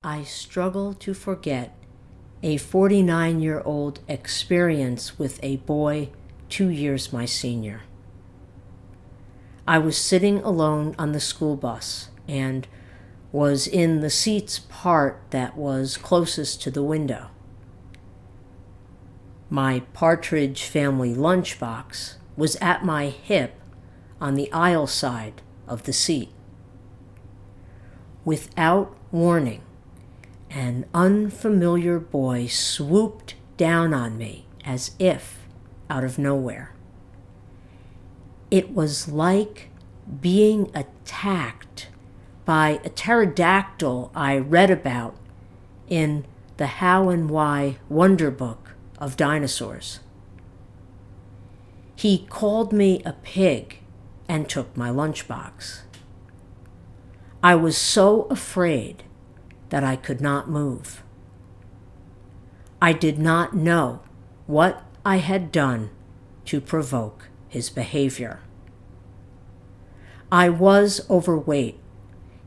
I struggle to forget a 49-year-old experience with a boy 2 years my senior. I was sitting alone on the school bus and was in the seat's part that was closest to the window. My Partridge Family lunchbox was at my hip on the aisle side of the seat. Without warning, an unfamiliar boy swooped down on me as if out of nowhere. It was like being attacked by a pterodactyl I read about in the How and Why Wonder Book of Dinosaurs. He called me a pig and took my lunchbox. I was so afraid that I could not move. I did not know what I had done to provoke his behavior. I was overweight,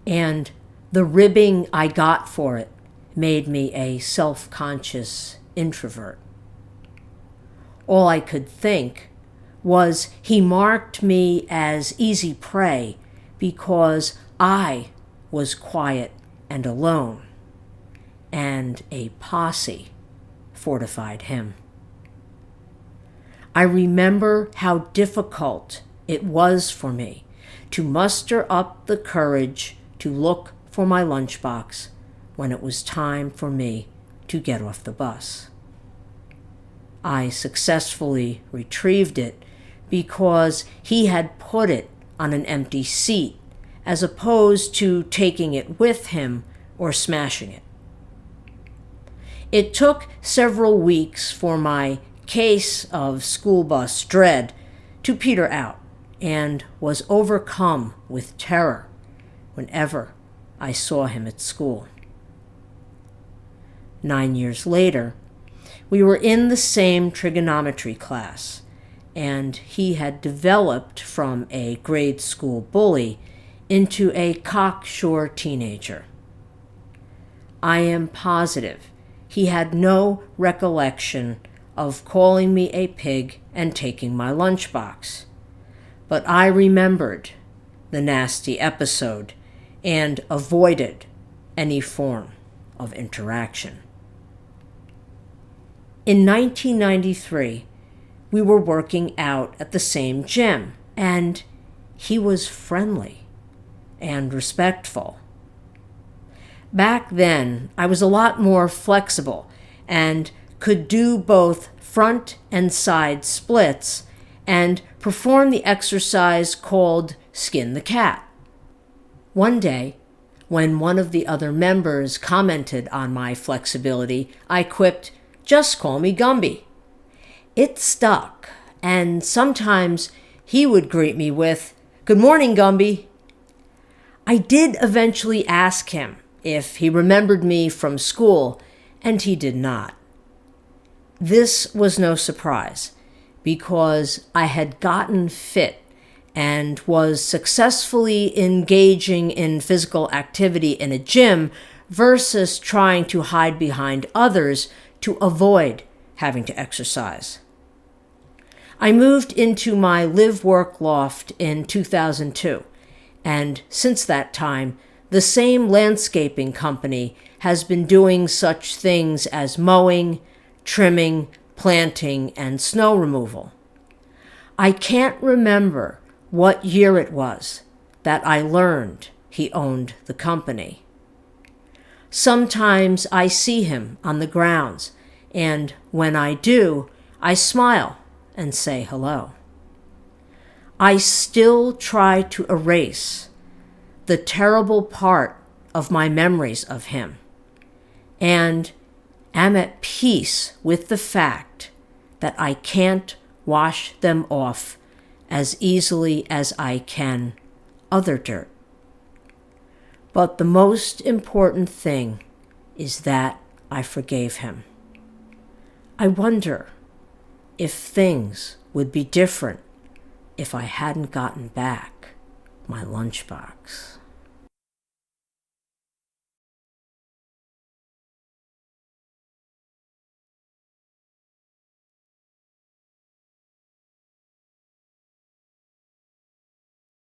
and the ribbing I got for it made me a self-conscious introvert. All I could think was he marked me as easy prey because I was quiet and alone, and a posse fortified him. I remember how difficult it was for me to muster up the courage to look for my lunchbox when it was time for me to get off the bus. I successfully retrieved it because he had put it on an empty seat as opposed to taking it with him or smashing it. It took several weeks for my case of school bus dread to peter out and was overcome with terror whenever I saw him at school. 9 years later, we were in the same trigonometry class, and he had developed from a grade school bully into a cocksure teenager. I am positive he had no recollection of calling me a pig and taking my lunchbox, but I remembered the nasty episode and avoided any form of interaction. In 1993, we were working out at the same gym, and he was friendly and respectful. Back then, I was a lot more flexible and could do both front and side splits and perform the exercise called skin the cat. One day, when one of the other members commented on my flexibility, I quipped, "Just call me Gumby." It stuck, and sometimes he would greet me with, "Good morning, Gumby." I did eventually ask him if he remembered me from school, and he did not. This was no surprise, because I had gotten fit and was successfully engaging in physical activity in a gym versus trying to hide behind others to avoid having to exercise. I moved into my live-work loft in 2002, and since that time, the same landscaping company has been doing such things as mowing, trimming, planting, and snow removal. I can't remember what year it was that I learned he owned the company. Sometimes I see him on the grounds, and when I do, I smile and say hello. I still try to erase the terrible part of my memories of him, and am at peace with the fact that I can't wash them off as easily as I can other dirt. But the most important thing is that I forgave him. I wonder if things would be different if I hadn't gotten back my lunchbox.